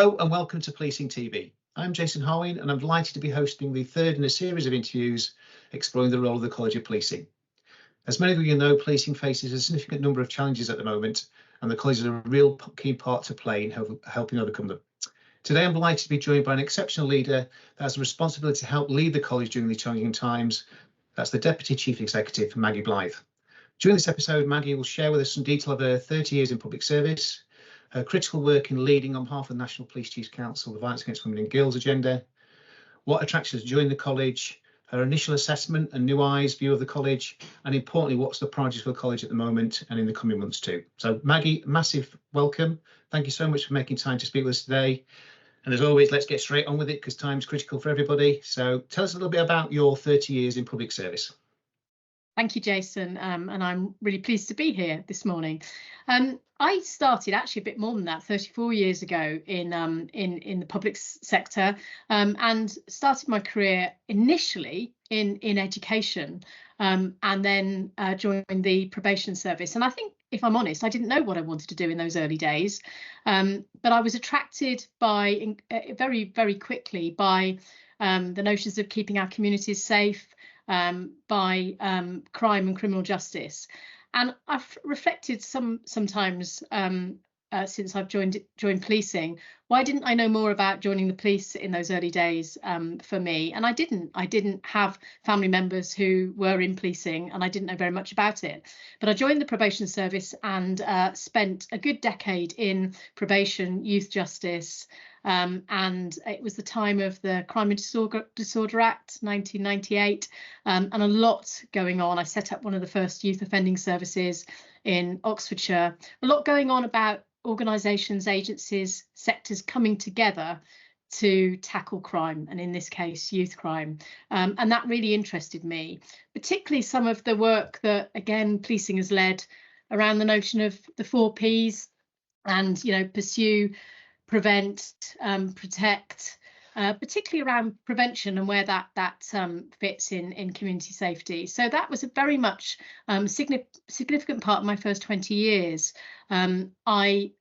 Hello and welcome to Policing TV. I'm Jason Harwin and I'm delighted to be hosting the third in a series of interviews exploring the role of the College of Policing. As many of you know, policing faces a significant number of challenges at the moment and the College has a real key part to play in helping overcome them. Today I'm delighted to be joined by an exceptional leader that has the responsibility to help lead the College during these challenging times. That's the Deputy Chief Executive, Maggie Blyth. During this episode, Maggie will share with us some detail of her 30 years in public service, her critical work in leading on behalf of the National Police Chiefs Council the Violence Against Women and Girls agenda, what attracts her to join the college, her initial assessment and new eyes view of the college, and importantly, what's the priorities for the college at the moment and in the coming months too. So Maggie, massive welcome. Thank you so much for making time to speak with us today. And as always, let's get straight on with it because time's critical for everybody. So tell us a little bit about your 30 years in public service. Thank you, Jason, and I'm really pleased to be here this morning. I started actually a bit more than that 34 years ago in the public sector and started my career initially in education and then joined the probation service. And I think, if I'm honest, I didn't know what I wanted to do in those early days, but I was attracted by very, very quickly by the notions of keeping our communities safe, by crime and criminal justice. And I've reflected sometimes since I've joined policing, why didn't I know more about joining the police in those early days for me? And I didn't have family members who were in policing and I didn't know very much about it. But I joined the probation service and spent a good decade in probation, youth justice, and it was the time of the Crime and Disorder Act 1998 and a lot going on. I set up one of the first youth offending services in Oxfordshire. A lot going on about organisations, agencies, sectors coming together to tackle crime, and in this case youth crime, and that really interested me, particularly some of the work that again policing has led around the notion of the 4 Ps and pursue, prevent, protect, particularly around prevention and where that fits in community safety. So that was a very much significant part of my first 20 years. I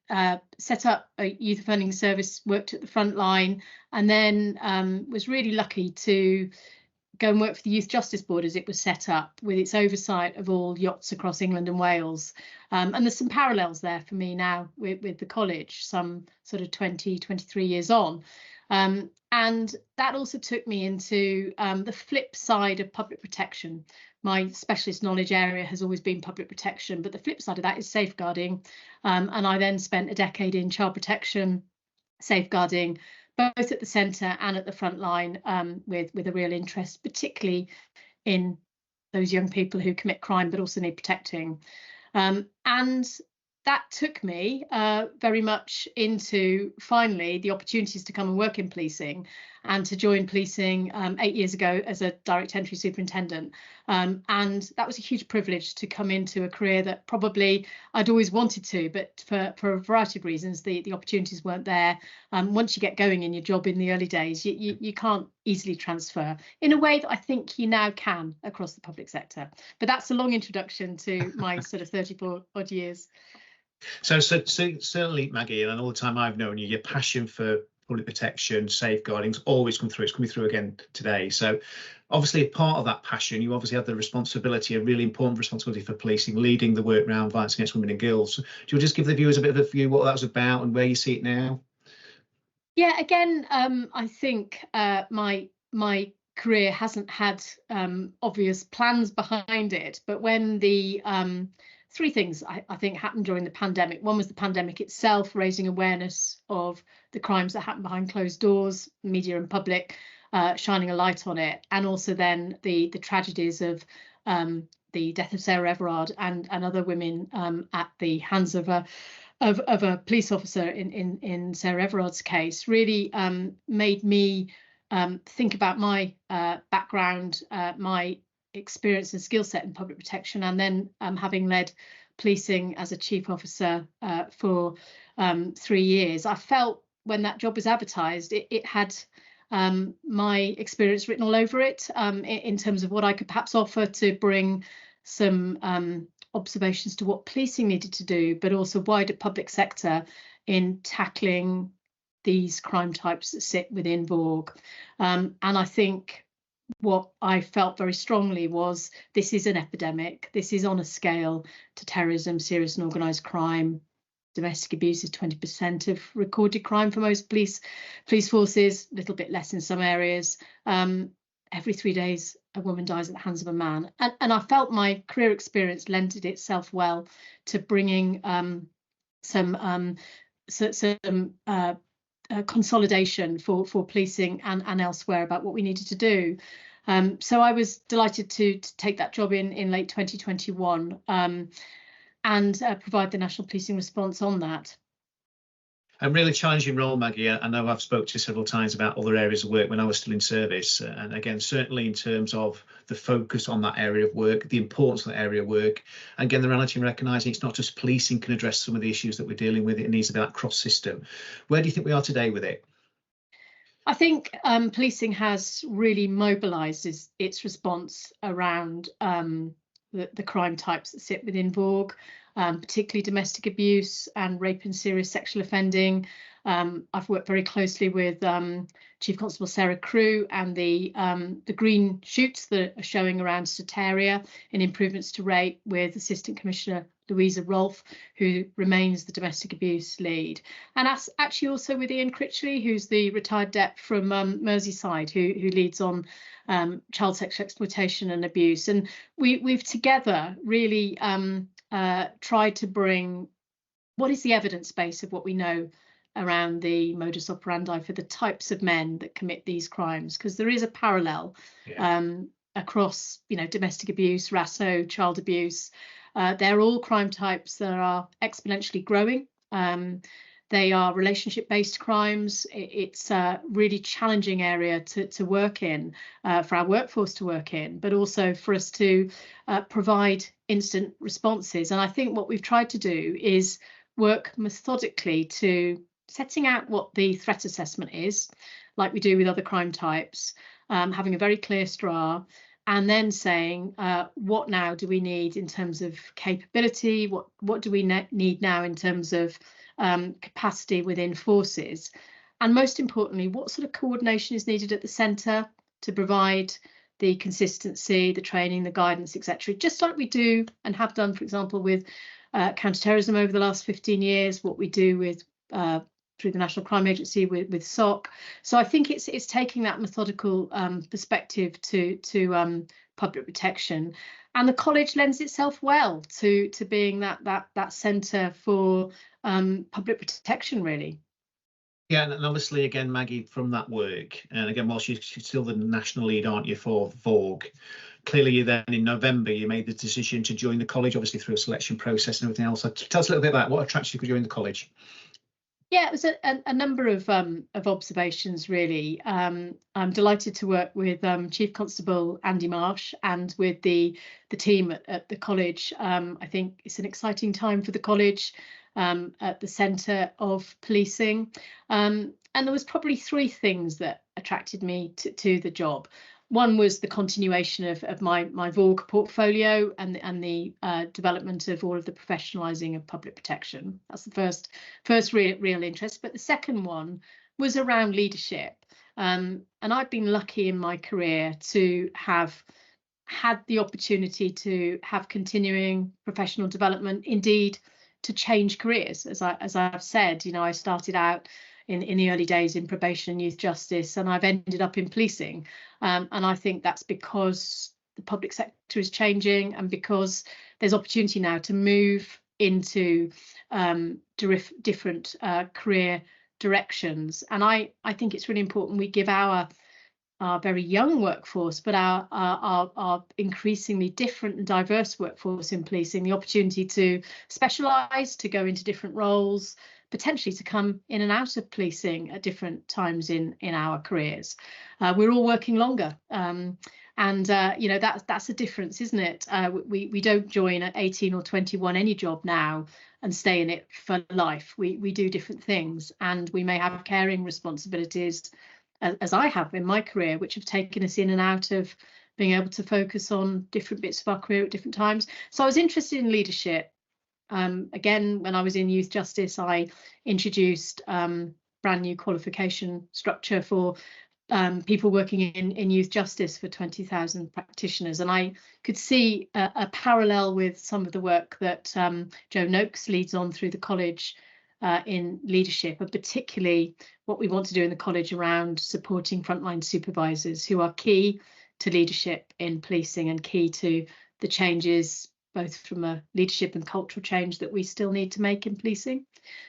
set up a youth offending service, worked at the front line, and then was really lucky to go and work for the Youth Justice Board as it was set up, with its oversight of all yachts across England and Wales. And there's some parallels there for me now with the college, some sort of 23 years on. And that also took me into the flip side of public protection. My specialist knowledge area has always been public protection, but the flip side of that is safeguarding. And I then spent a decade in child protection, safeguarding, both at the centre and at the front line, with a real interest, particularly in those young people who commit crime but also need protecting. And that took me very much into finally the opportunities to come and work in policing and to join policing 8 years ago as a direct entry superintendent. And that was a huge privilege to come into a career that probably I'd always wanted to, but for a variety of reasons, the opportunities weren't there. Once you get going in your job in the early days, you can't easily transfer in a way that I think you now can across the public sector. But that's a long introduction to my sort of 34 odd years. So certainly, Maggie, and all the time I've known you, your passion for public protection, safeguarding's always come through. It's coming through again today. So obviously, a part of that passion, you obviously have the responsibility, a really important responsibility for policing, leading the work around violence against women and girls. Do you just give the viewers a bit of a view what that was about and where you see it now? Yeah, again, I think my career hasn't had obvious plans behind it, but when the 3 things I think happened during the pandemic. One was the pandemic itself, raising awareness of the crimes that happen behind closed doors, media and public, shining a light on it, and also then the tragedies of the death of Sarah Everard and other women at the hands of a police officer in Sarah Everard's case really made me think about my background, my experience and skill set in public protection, and then having led policing as a chief officer for 3 years, I felt when that job was advertised, it had my experience written all over it in terms of what I could perhaps offer to bring some observations to what policing needed to do, but also wider public sector in tackling these crime types that sit within VORG. And I think what I felt very strongly was this is an epidemic. This is on a scale to terrorism, serious and organised crime. Domestic abuse is 20% of recorded crime for most police forces, a little bit less in some areas. Every 3 days, a woman dies at the hands of a man. And I felt my career experience lended itself well to bringing some consolidation for policing and elsewhere about what we needed to do. So I was delighted to take that job in late 2021 and provide the national policing response on that. A really challenging role, Maggie. I know I've spoke to you several times about other areas of work when I was still in service. And again, certainly in terms of the focus on that area of work, the importance of that area of work. And again, the reality in recognising it's not just policing can address some of the issues that we're dealing with. It needs to be that cross system. Where do you think we are today with it? I think policing has really mobilised its response around the crime types that sit within VORG. Particularly domestic abuse and rape and serious sexual offending. I've worked very closely with Chief Constable Sarah Crew and the green shoots that are showing around Soteria in improvements to rape with Assistant Commissioner Louisa Rolfe, who remains the domestic abuse lead. And actually also with Ian Critchley, who's the retired DEP from Merseyside, who leads on child sexual exploitation and abuse. And we've together really tried to bring what is the evidence base of what we know around the modus operandi for the types of men that commit these crimes, because there is a parallel across, domestic abuse, RASO, child abuse. They're all crime types that are exponentially growing. They are relationship-based crimes. It's a really challenging area to work in, for our workforce to work in, but also for us to provide instant responses. And I think what we've tried to do is work methodically to setting out what the threat assessment is, like we do with other crime types, having a very clear STRA, and then saying what now do we need in terms of capability, what do we need now in terms of capacity within forces, and most importantly, what sort of coordination is needed at the centre to provide the consistency, the training, the guidance, etc. Just like we do and have done, for example, with counter-terrorism over the last 15 years, what we do with through the National Crime Agency with SOC. So I think it's taking that methodical perspective to public protection, and the college lends itself well to being that centre for public protection, really. Yeah, and obviously, again, Maggie, from that work, and again, whilst you're still the national lead, aren't you, for VORG, clearly then in November you made the decision to join the college, obviously through a selection process and everything else. So tell us a little bit about what attracted you to join the college. Yeah, it was a number of observations, really. I'm delighted to work with Chief Constable Andy Marsh and with the team at the college. I think it's an exciting time for the college at the centre of policing. And there was probably three things that attracted me to the job. One was the continuation of my VORG portfolio and the development of all of the professionalising of public protection. That's the first real interest. But the second one was around leadership. And I've been lucky in my career to have had the opportunity to have continuing professional development, indeed to change careers. As I've said, I started out in the early days in probation and youth justice, and I've ended up in policing. And I think that's because the public sector is changing and because there's opportunity now to move into different career directions. And I think it's really important we give our very young workforce, but our increasingly different and diverse workforce in policing the opportunity to specialise, to go into different roles, potentially to come in and out of policing at different times in our careers. We're all working longer, and that's a difference, isn't it? We don't join at 18 or 21 any job now and stay in it for life. We do different things, and we may have caring responsibilities, as I have in my career, which have taken us in and out of being able to focus on different bits of our career at different times. So I was interested in leadership. Again, when I was in youth justice, I introduced brand new qualification structure for people working in youth justice for 20,000 practitioners. And I could see a parallel with some of the work that Joe Noakes leads on through the college in leadership, and particularly what we want to do in the college around supporting frontline supervisors who are key to leadership in policing and key to the changes, both from a leadership and cultural change, that we still need to make in policing.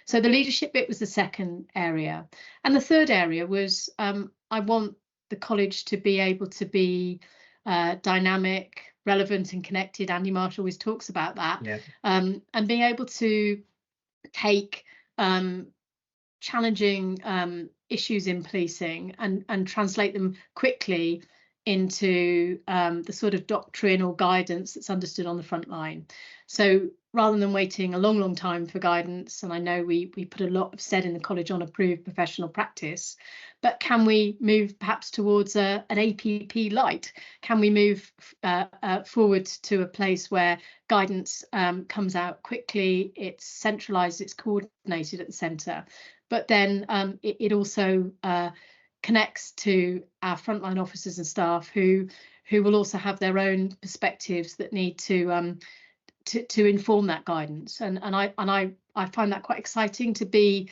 So the leadership bit was the second area. And the third area was I want the college to be able to be dynamic, relevant and connected. Andy Marsh always talks about that. Yeah. And being able to take challenging issues in policing and translate them quickly into the sort of doctrine or guidance that's understood on the front line. So rather than waiting a long time for guidance, and I know we put a lot of said in the college on approved professional practice, but can we move perhaps towards an APP light? Can we move forward to a place where guidance comes out quickly, it's centralised, it's coordinated at the centre, but then it also connects to our frontline officers and staff who will also have their own perspectives that need to inform that guidance. And I find that quite exciting, to be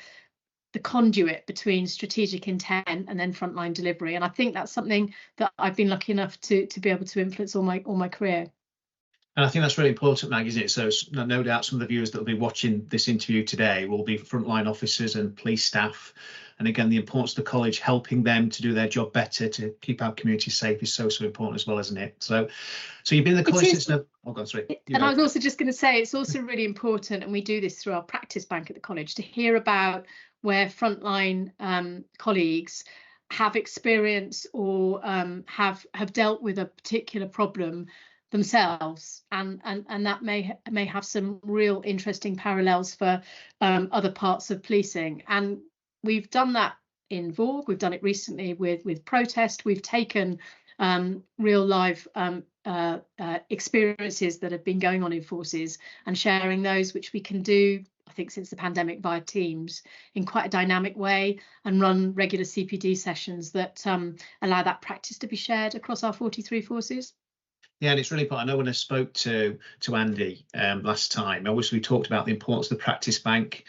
the conduit between strategic intent and then frontline delivery. And I think that's something that I've been lucky enough to be able to influence all my career. And I think that's really important, Maggie, isn't it? So no doubt some of the viewers that will be watching this interview today will be frontline officers and police staff. And again, the importance of the college helping them to do their job better, to keep our community safe, is so important as well, isn't it? So you've been in the college since no. Oh, God, sorry. And I was also just going to say, it's also really important, and we do this through our practice bank at the college, to hear about where frontline colleagues have experience or have dealt with a particular problem themselves, and that may have some real interesting parallels for other parts of policing. And we've done that in Vorg, we've done it recently with protest. We've taken real life experiences that have been going on in forces and sharing those, which we can do, I think, since the pandemic via Teams in quite a dynamic way, and run regular CPD sessions that allow that practice to be shared across our 43 forces. Yeah, and it's really important. I know when I spoke to Andy last time, obviously we talked about the importance of the practice bank,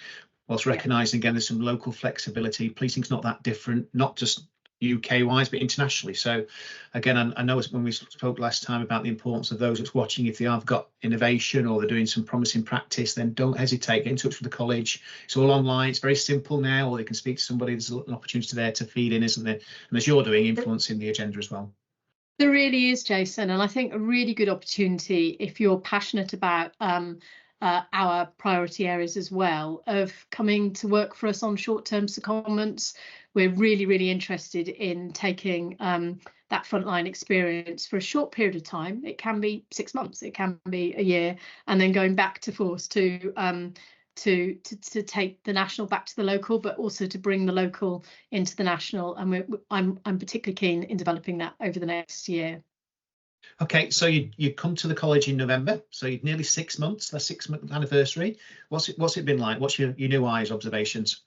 whilst recognising again there's some local flexibility. Policing's not that different, not just UK wise, but internationally. So again, I know when we spoke last time about the importance of those that's watching, if they have got innovation or they're doing some promising practice, then don't hesitate, get in touch with the college. It's all online, it's very simple now, or they can speak to somebody. There's an opportunity there to feed in, isn't there? And as you're doing, influencing the agenda as well. There really is, Jason, and I think a really good opportunity, if you're passionate about our priority areas as well, of coming to work for us on short-term secondments. We're really interested in taking that frontline experience for a short period of time. It can be 6 months, it can be a year, and then going back to force to take the national back to the local, but also to bring the local into the national. And I'm particularly keen in developing that over the next year. Okay, so you come to the college in November, so you're nearly 6 months, the 6-month anniversary. What's it been like? What's your new eyes observations?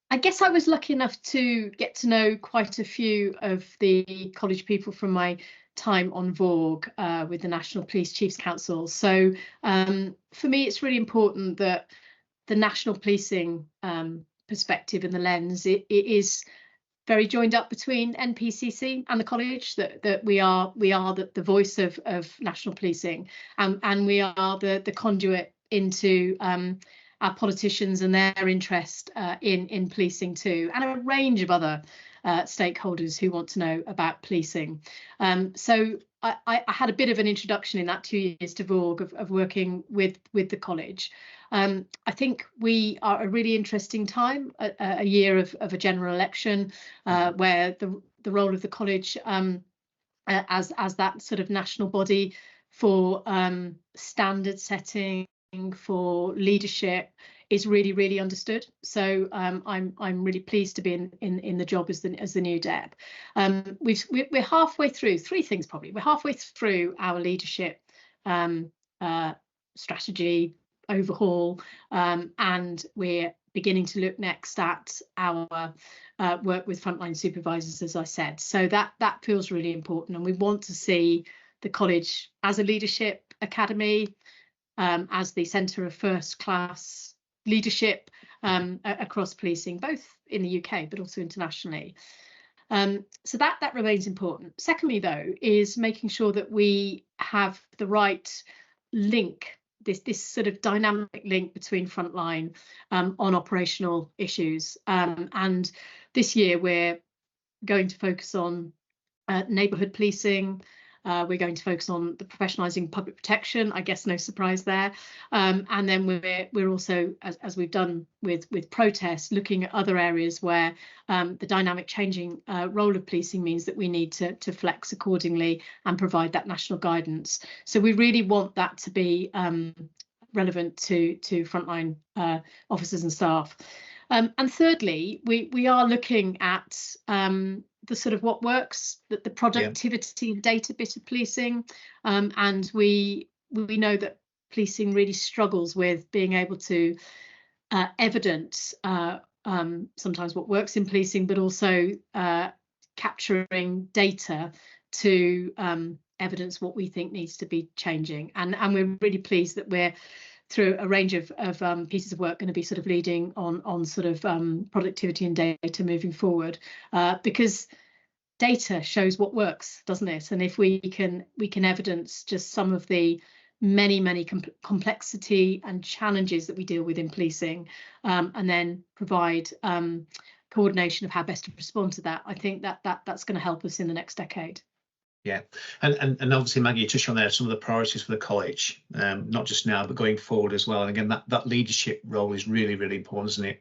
I guess I was lucky enough to get to know quite a few of the college people from my time on Vorg with the National Police Chiefs Council. So for me, it's really important that the national policing perspective and the lens, it is very joined up between NPCC and the college, that we are the voice of national policing, and we are the conduit into our politicians and their interest in policing too, and a range of other stakeholders who want to know about policing. So I had a bit of an introduction in that 2 years to Vorg of working with the college. I think we are a really interesting time, a year of a general election, where the role of the college as that sort of national body for standard setting, for leadership, is really understood. So I'm really pleased to be in the job as the new Dep. We're halfway through three things probably. We're halfway through our leadership strategy overhaul, and we're beginning to look next at our work with frontline supervisors, as I said. So that feels really important, and we want to see the college as a leadership academy, as the centre of first class leadership across policing, both in the UK but also internationally. So that remains important. Secondly, though, is making sure that we have the right link, this sort of dynamic link between frontline on operational issues. And this year we're going to focus on neighbourhood policing. We're going to focus on the professionalising public protection, I guess no surprise there. And then we're also, as we've done with protests, looking at other areas where the dynamic changing role of policing means that we need to flex accordingly and provide that national guidance. So we really want that to be relevant to frontline officers and staff. And thirdly, we are looking at the sort of what works, the productivity and data bit of policing, and we know that policing really struggles with being able to evidence sometimes what works in policing, but also capturing data to evidence what we think needs to be changing. And we're really pleased that we're, through a range of pieces of work, going to be sort of leading on sort of productivity and data moving forward, because data shows what works, doesn't it? And if we can evidence just some of the many complexity and challenges that we deal with in policing, and then provide coordination of how best to respond to that, I think that's going to help us in the next decade. Yeah, and obviously, Maggie, you touched on there some of the priorities for the college, not just now, but going forward as well. And again, that leadership role is really important, isn't it?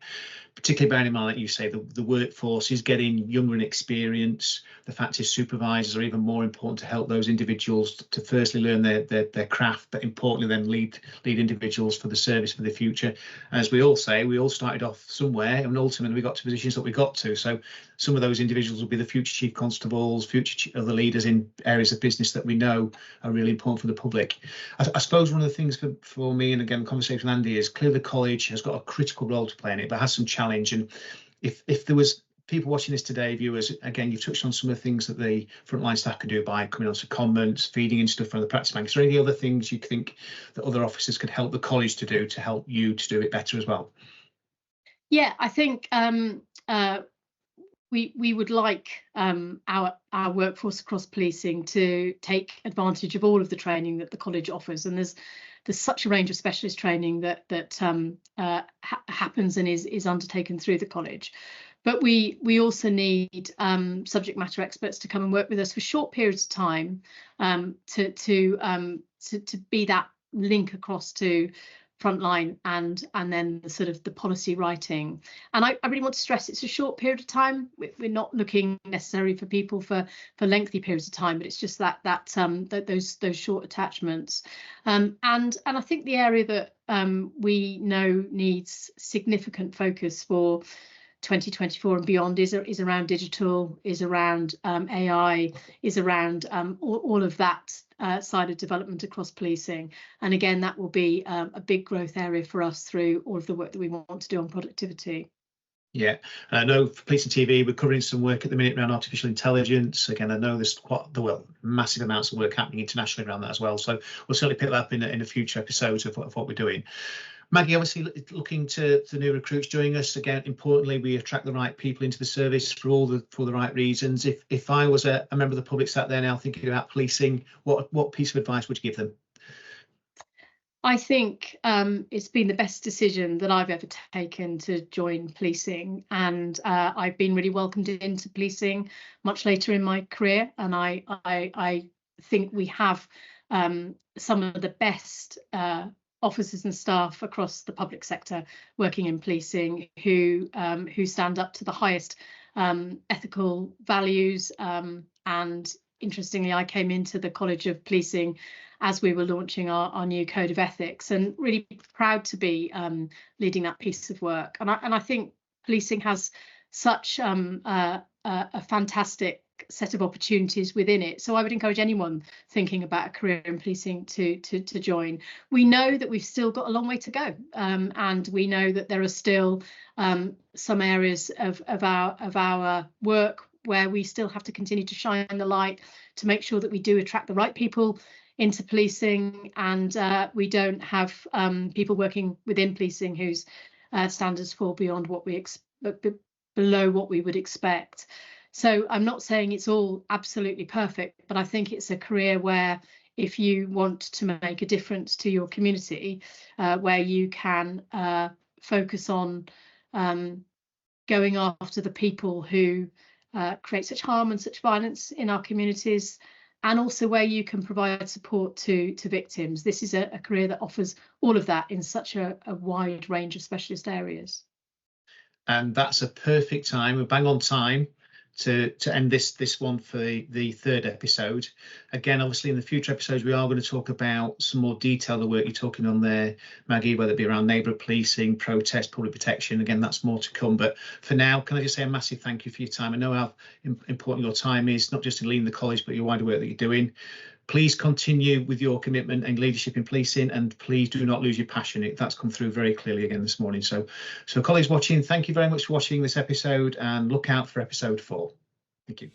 Particularly bearing in mind, like you say, the workforce is getting younger in experience. The fact is, supervisors are even more important to help those individuals to firstly learn their craft, but importantly then lead individuals for the service for the future. As we all say, we all started off somewhere, and ultimately we got to positions that we got to. So some of those individuals will be the future chief constables, future other leaders in areas of business that we know are really important for the public. I suppose one of the things for me, and again, the conversation with Andy, is clearly the college has got a critical role to play in it, but has some challenge. And if there was people watching this today, viewers, again, you've touched on some of the things that the frontline staff can do by coming onto comments, feeding in stuff from the practice bank. Is there any other things you think that other officers could help the college to do to help you to do it better as well? Yeah, I think we would like our workforce across policing to take advantage of all of the training that the college offers, and there's such a range of specialist training that happens and is undertaken through the college. But we also need subject matter experts to come and work with us for short periods of time, to be that link across to frontline and then the sort of the policy writing. And I really want to stress it's a short period of time. We're not looking necessarily for people for lengthy periods of time, but it's just those short attachments. And I think the area that we know needs significant focus for 2024 and beyond is around digital, is around AI, is around all of that side of development across policing. And again, that will be a big growth area for us through all of the work that we want to do on productivity. Yeah, and I know for PolicingTV, we're covering some work at the minute around artificial intelligence. Again, I know there's massive amounts of work happening internationally around that as well. So we'll certainly pick that up in a future episodes of what we're doing. Maggie, obviously looking to the new recruits joining us. Again, importantly, we attract the right people into the service for the right reasons. If I was a member of the public sat there now thinking about policing, what piece of advice would you give them? I think it's been the best decision that I've ever taken to join policing, and I've been really welcomed into policing much later in my career, and I think we have some of the best officers and staff across the public sector working in policing who stand up to the highest ethical values. And interestingly, I came into the College of Policing as we were launching our new code of ethics, and really proud to be leading that piece of work. And I think policing has such a fantastic set of opportunities within it. So I would encourage anyone thinking about a career in policing to join. We know that we've still got a long way to go, and we know that there are still some areas of our work where we still have to continue to shine the light to make sure that we do attract the right people into policing, and we don't have people working within policing whose standards fall beyond what we below what we would expect. So I'm not saying it's all absolutely perfect, but I think it's a career where if you want to make a difference to your community, where you can focus on going after the people who create such harm and such violence in our communities, and also where you can provide support to victims. This is a career that offers all of that in such a wide range of specialist areas. And that's a perfect time, a bang on time, to end this one for the third episode. Again, obviously in the future episodes we are going to talk about some more detail of the work you're talking on there, Maggie, whether it be around neighbourhood policing, protest, public protection. Again, that's more to come, but for now, can I just say a massive thank you for your time. I know how important your time is, not just in leading the college but your wider work that you're doing. Please continue with your commitment and leadership in policing, and please do not lose your passion. That's come through very clearly again this morning. So colleagues watching, thank you very much for watching this episode, and look out for episode 4. Thank you.